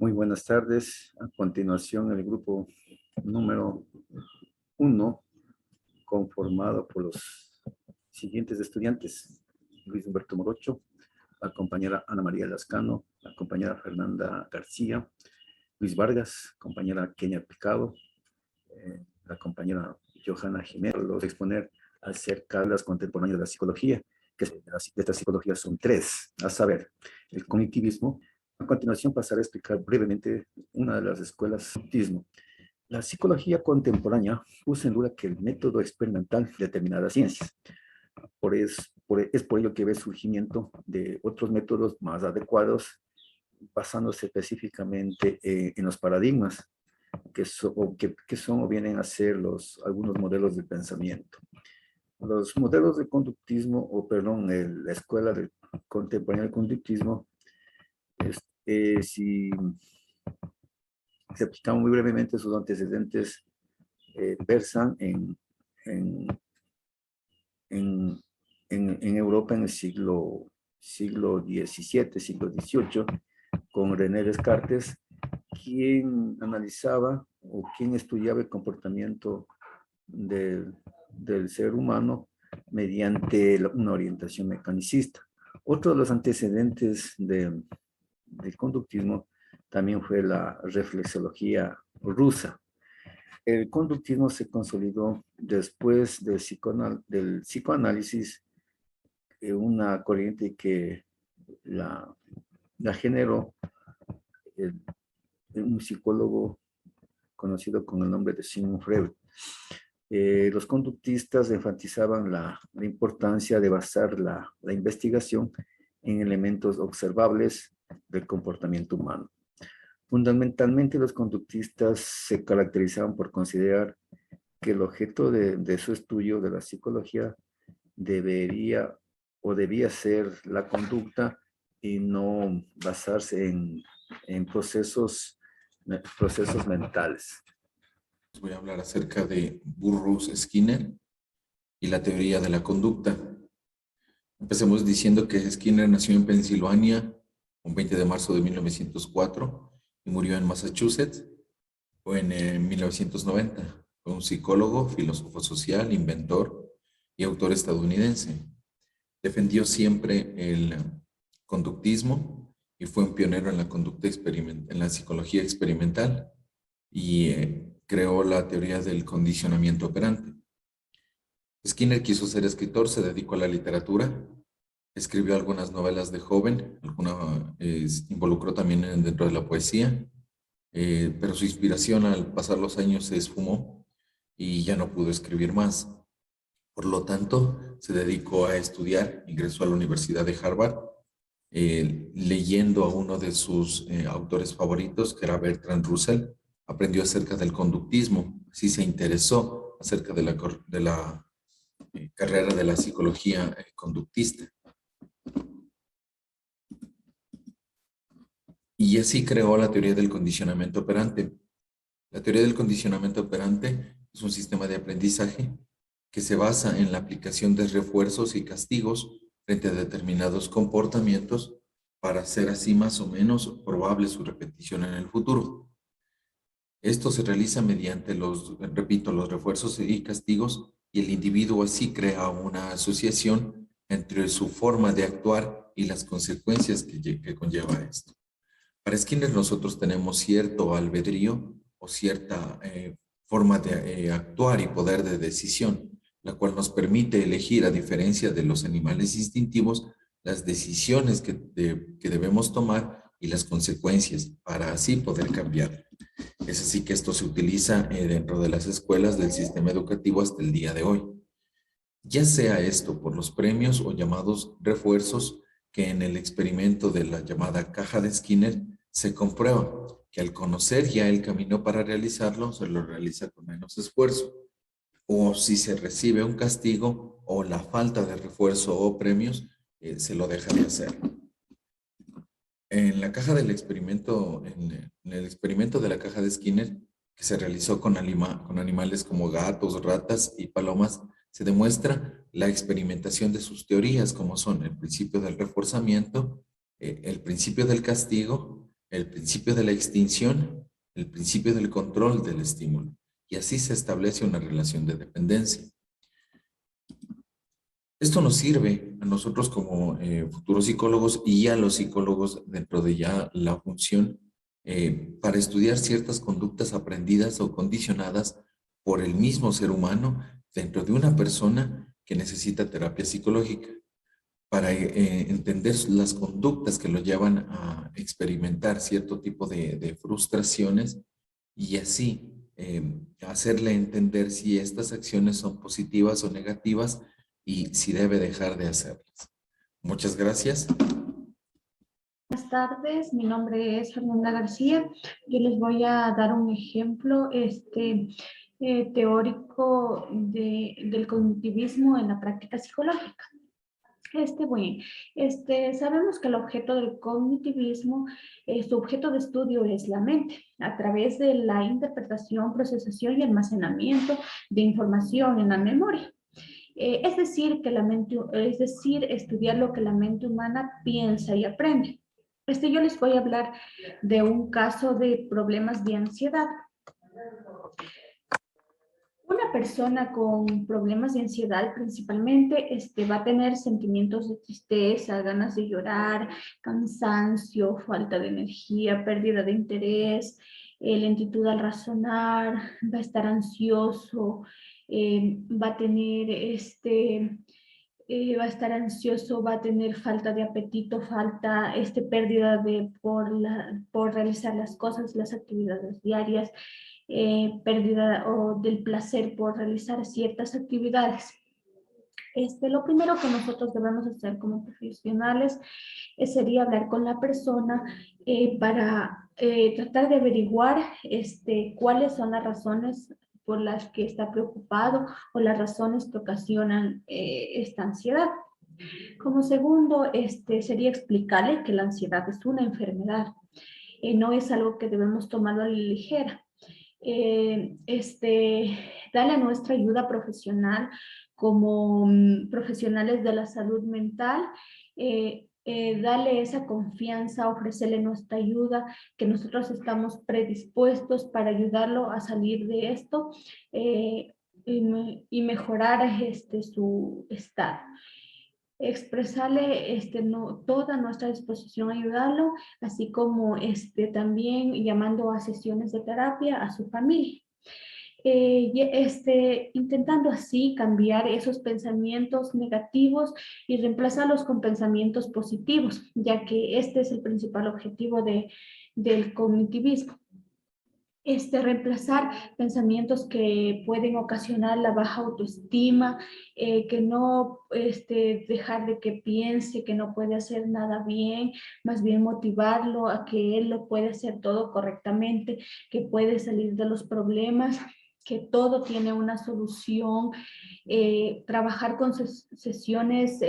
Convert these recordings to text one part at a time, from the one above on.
Muy buenas tardes. A continuación, el grupo número 1, conformado por los siguientes estudiantes: Luis Humberto Morocho, la compañera Ana María Lascano, la compañera Fernanda García, Luis Vargas, compañera Kenia Picado, la compañera Johanna Jiménez. Los exponer acerca de las contemporáneas de la psicología, que de esta psicología son 3, a saber, el cognitivismo. A continuación pasaré a explicar brevemente una de las escuelas del conductismo. La psicología contemporánea puso en duda que el método experimental determina las ciencias. Es por ello que ve surgimiento de otros métodos más adecuados, basándose específicamente en los paradigmas que son o vienen a ser algunos modelos de pensamiento. Los modelos de conductismo, la escuela contemporánea del conductismo, si se aplicamos muy brevemente sus antecedentes, versan en, en Europa en el siglo XVII, siglo XVIII, con René Descartes, quien analizaba o quien estudiaba el comportamiento del ser humano mediante una orientación mecanicista. Otro de los antecedentes del conductismo también fue la reflexología rusa. El conductismo se consolidó después del psicoanálisis, una corriente que la generó un psicólogo conocido con el nombre de Sigmund Freud. Los conductistas enfatizaban la importancia de basar la investigación en elementos observables del comportamiento humano. Fundamentalmente, los conductistas se caracterizaban por considerar que el objeto de su estudio de la psicología debía ser la conducta y no basarse en procesos mentales. Voy a hablar acerca de Burroughs Skinner y la teoría de la conducta. Empecemos diciendo que Skinner nació en Pensilvania un 20 de marzo de 1904 y murió en Massachusetts en 1990. Fue un psicólogo, filósofo social, inventor y autor estadounidense. Defendió siempre el conductismo y fue un pionero en la conducta en la psicología experimental y creó la teoría del condicionamiento operante. Skinner quiso ser escritor, se dedicó a la literatura, escribió algunas novelas de joven, involucró también dentro de la poesía, pero su inspiración al pasar los años se esfumó y ya no pudo escribir más. Por lo tanto, se dedicó a estudiar, ingresó a la Universidad de Harvard, leyendo a uno de sus autores favoritos, que era Bertrand Russell. Aprendió acerca del conductismo, así se interesó acerca de la carrera de la psicología conductista. Y así creó la teoría del condicionamiento operante. La teoría del condicionamiento operante es un sistema de aprendizaje que se basa en la aplicación de refuerzos y castigos frente a determinados comportamientos para hacer así más o menos probable su repetición en el futuro. Esto se realiza mediante los refuerzos y castigos, y el individuo así crea una asociación entre su forma de actuar y las consecuencias que conlleva esto. Para Skinner, nosotros tenemos cierto albedrío o cierta forma de actuar y poder de decisión, la cual nos permite elegir, a diferencia de los animales instintivos, las decisiones que debemos tomar y las consecuencias para así poder cambiar. Es así que esto se utiliza dentro de las escuelas del sistema educativo hasta el día de hoy. Ya sea esto por los premios o llamados refuerzos, que en el experimento de la llamada caja de Skinner se comprueba que al conocer ya el camino para realizarlo, se lo realiza con menos esfuerzo. O si se recibe un castigo o la falta de refuerzo o premios, se lo deja de hacer. En la caja del experimento, en el experimento de la caja de Skinner, que se realizó con animales como gatos, ratas y palomas, se demuestra la experimentación de sus teorías, como son el principio del reforzamiento, el principio del castigo el principio de la extinción, el principio del control del estímulo. Y así se establece una relación de dependencia. Esto nos sirve a nosotros como futuros psicólogos y a los psicólogos dentro de ya la función para estudiar ciertas conductas aprendidas o condicionadas por el mismo ser humano dentro de una persona que necesita terapia psicológica, para entender las conductas que lo llevan a experimentar cierto tipo de frustraciones y así hacerle entender si estas acciones son positivas o negativas y si debe dejar de hacerlas. Muchas gracias. Buenas tardes, mi nombre es Fernanda García. Yo les voy a dar un ejemplo teórico del cognitivismo en la práctica psicológica. Sabemos que el objeto del cognitivismo, su objeto de estudio es la mente, a través de la interpretación, procesación y almacenamiento de información en la memoria. Es decir, estudiar lo que la mente humana piensa y aprende. Yo les voy a hablar de un caso de problemas de ansiedad. Una persona con problemas de ansiedad principalmente va a tener sentimientos de tristeza, ganas de llorar, cansancio, falta de energía, pérdida de interés, lentitud al razonar, va a estar ansioso, va a tener va a estar ansioso, va a tener falta de apetito, pérdida por realizar las cosas, las actividades diarias, pérdida del placer por realizar ciertas actividades. Lo primero que nosotros debemos hacer como profesionales sería hablar con la persona para tratar de averiguar cuáles son las razones por las que está preocupado o las razones que ocasionan esta ansiedad. Como segundo, sería explicarle que la ansiedad es una enfermedad, no es algo que debemos tomarlo a la ligera. Darle nuestra ayuda profesional como profesionales de la salud mental, darle esa confianza, ofrecerle nuestra ayuda, que nosotros estamos predispuestos para ayudarlo a salir de esto y mejorar su estado. Expresarle toda nuestra disposición a ayudarlo, así como también llamando a sesiones de terapia a su familia. Intentando así cambiar esos pensamientos negativos y reemplazarlos con pensamientos positivos, ya que este es el principal objetivo del cognitivismo. Reemplazar pensamientos que pueden ocasionar la baja autoestima, que no dejar de que piense que no puede hacer nada bien, más bien motivarlo a que él lo puede hacer todo correctamente, que puede salir de los problemas, que todo tiene una solución, trabajar con sesiones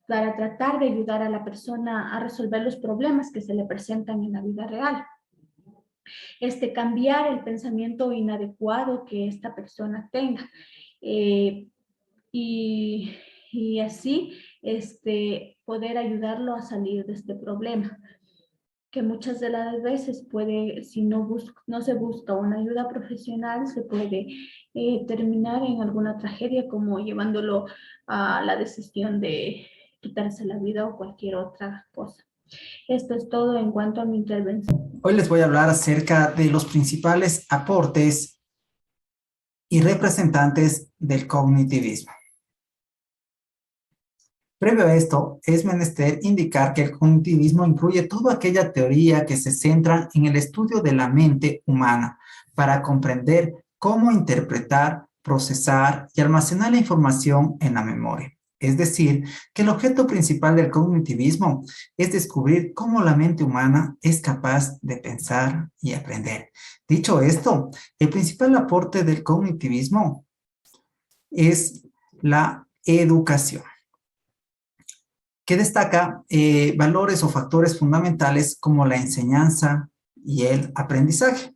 para tratar de ayudar a la persona a resolver los problemas que se le presentan en la vida real. Cambiar el pensamiento inadecuado que esta persona tenga. Y así poder ayudarlo a salir de este problema, que muchas de las veces puede, si no se busca una ayuda profesional, se puede terminar en alguna tragedia, como llevándolo a la decisión de quitarse la vida o cualquier otra cosa. Esto es todo en cuanto a mi intervención. Hoy les voy a hablar acerca de los principales aportes y representantes del cognitivismo. Previo a esto, es menester indicar que el cognitivismo incluye toda aquella teoría que se centra en el estudio de la mente humana para comprender cómo interpretar, procesar y almacenar la información en la memoria. Es decir, que el objeto principal del cognitivismo es descubrir cómo la mente humana es capaz de pensar y aprender. Dicho esto, el principal aporte del cognitivismo es la educación, que destaca valores o factores fundamentales como la enseñanza y el aprendizaje.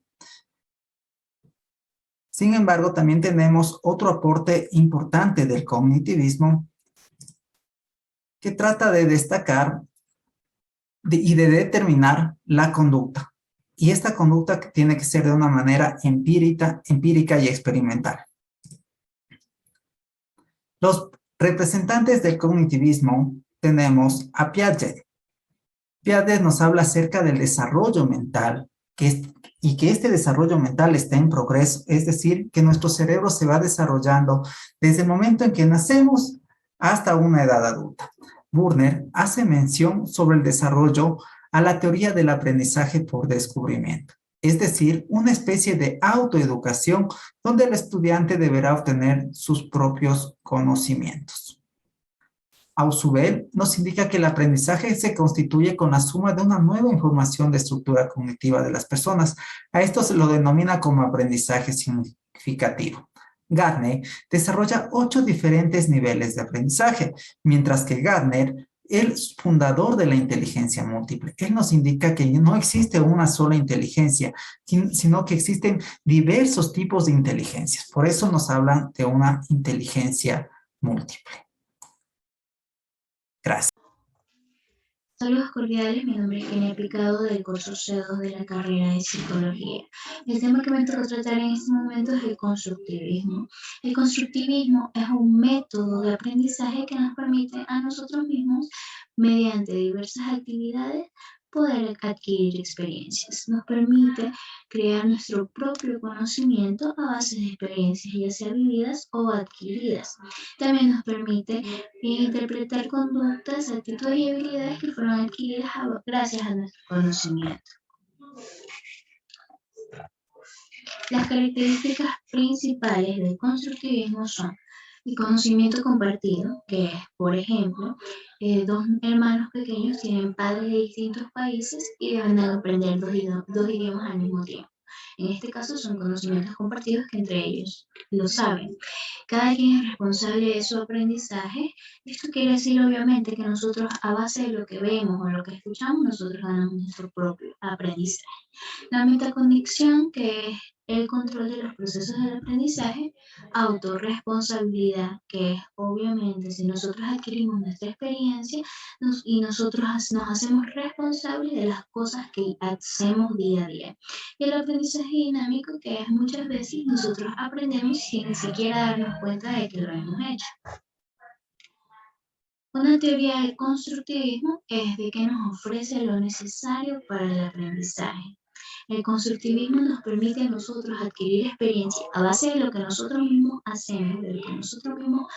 Sin embargo, también tenemos otro aporte importante del cognitivismo que trata de destacar y de determinar la conducta. Y esta conducta tiene que ser de una manera empírica y experimental. Los representantes del cognitivismo tenemos a Piaget. Piaget nos habla acerca del desarrollo mental y que este desarrollo mental está en progreso, es decir, que nuestro cerebro se va desarrollando desde el momento en que nacemos hasta una edad adulta. Bürner hace mención sobre el desarrollo a la teoría del aprendizaje por descubrimiento, es decir, una especie de autoeducación donde el estudiante deberá obtener sus propios conocimientos. Ausubel nos indica que el aprendizaje se constituye con la suma de una nueva información de estructura cognitiva de las personas. A esto se lo denomina como aprendizaje significativo. Gardner desarrolla 8 diferentes niveles de aprendizaje, mientras que Gardner, el fundador de la inteligencia múltiple, él nos indica que no existe una sola inteligencia, sino que existen diversos tipos de inteligencias. Por eso nos hablan de una inteligencia múltiple. Gracias. Saludos cordiales, mi nombre es Kenia Picado del curso C2 de la carrera de Psicología. El tema que me toca tratar en este momento es el constructivismo. El constructivismo es un método de aprendizaje que nos permite a nosotros mismos, mediante diversas actividades, poder adquirir experiencias. Nos permite crear nuestro propio conocimiento a base de experiencias, ya sea vividas o adquiridas. También nos permite interpretar conductas, actitudes y habilidades que fueron adquiridas gracias a nuestro conocimiento. Las características principales del constructivismo son el conocimiento compartido, que es, por ejemplo, dos hermanos pequeños tienen padres de distintos países y deben aprender dos idiomas al mismo tiempo. En este caso son conocimientos compartidos que entre ellos lo saben. Cada quien es responsable de su aprendizaje. Esto quiere decir, obviamente, que nosotros, a base de lo que vemos o lo que escuchamos, nosotros ganamos nuestro propio aprendizaje. La metacognición, que es el control de los procesos del aprendizaje. Autorresponsabilidad, que es, obviamente, si nosotros adquirimos nuestra experiencia y nosotros nos hacemos responsables de las cosas que hacemos día a día. Y el aprendizaje dinámico, que es muchas veces nosotros aprendemos sin ni siquiera darnos cuenta de que lo hemos hecho. Una teoría del constructivismo es de que nos ofrece lo necesario para el aprendizaje. El constructivismo nos permite a nosotros adquirir experiencia a base de lo que nosotros mismos hacemos, de lo que nosotros mismos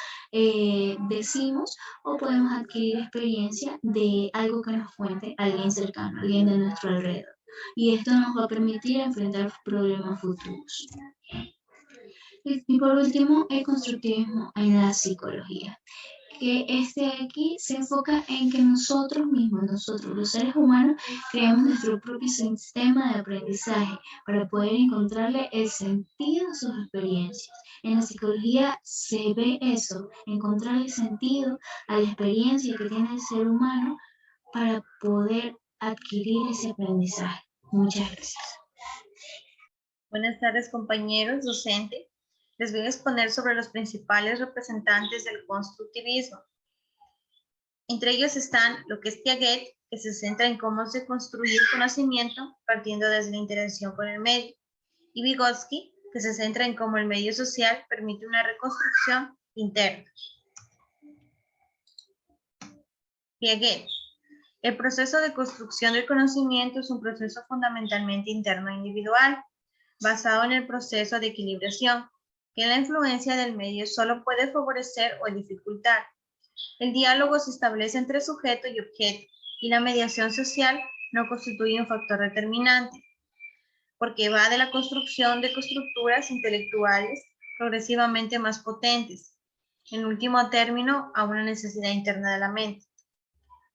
decimos, o podemos adquirir experiencia de algo que nos cuente alguien cercano, alguien de nuestro alrededor. Y esto nos va a permitir enfrentar problemas futuros. Y por último, el constructivismo en la psicología, que aquí se enfoca en que nosotros mismos, nosotros los seres humanos, creamos nuestro propio sistema de aprendizaje para poder encontrarle el sentido a sus experiencias. En la psicología se ve eso, encontrarle sentido a la experiencia que tiene el ser humano para poder adquirir ese aprendizaje. Muchas gracias. Buenas tardes, compañeros docentes. Les voy a exponer sobre los principales representantes del constructivismo. Entre ellos están lo que es Piaget, que se centra en cómo se construye el conocimiento partiendo desde la interacción con el medio, y Vygotsky, que se centra en cómo el medio social permite una reconstrucción interna. Piaget. El proceso de construcción del conocimiento es un proceso fundamentalmente interno e individual, basado en el proceso de equilibración, que la influencia del medio solo puede favorecer o dificultar. El diálogo se establece entre sujeto y objeto, y la mediación social no constituye un factor determinante, porque va de la construcción de estructuras intelectuales progresivamente más potentes, en último término, a una necesidad interna de la mente.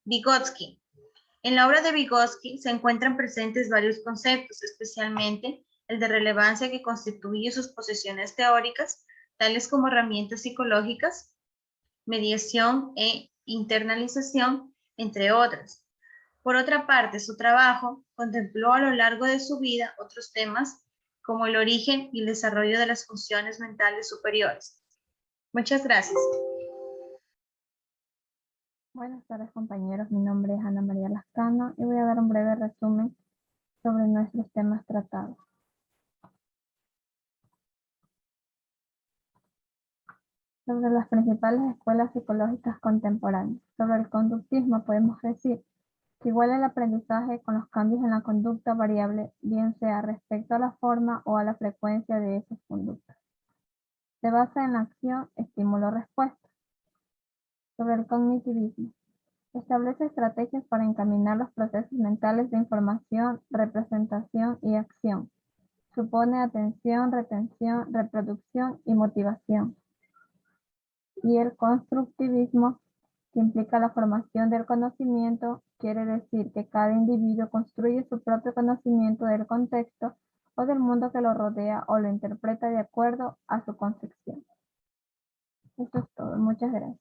Vygotsky. En la obra de Vygotsky se encuentran presentes varios conceptos, especialmente el de relevancia que constituye sus posiciones teóricas, tales como herramientas psicológicas, mediación e internalización, entre otras. Por otra parte, su trabajo contempló a lo largo de su vida otros temas como el origen y el desarrollo de las funciones mentales superiores. Muchas gracias. Buenas tardes, compañeros. Mi nombre es Ana María Lascano y voy a dar un breve resumen sobre nuestros temas tratados. Sobre las principales escuelas psicológicas contemporáneas. Sobre el conductismo podemos decir que iguala el aprendizaje con los cambios en la conducta variable, bien sea respecto a la forma o a la frecuencia de esas conductas. Se basa en la acción, estímulo-respuesta. Sobre el cognitivismo. Establece estrategias para encaminar los procesos mentales de información, representación y acción. Supone atención, retención, reproducción y motivación. Y el constructivismo, que implica la formación del conocimiento, quiere decir que cada individuo construye su propio conocimiento del contexto o del mundo que lo rodea o lo interpreta de acuerdo a su concepción. Eso es todo. Muchas gracias.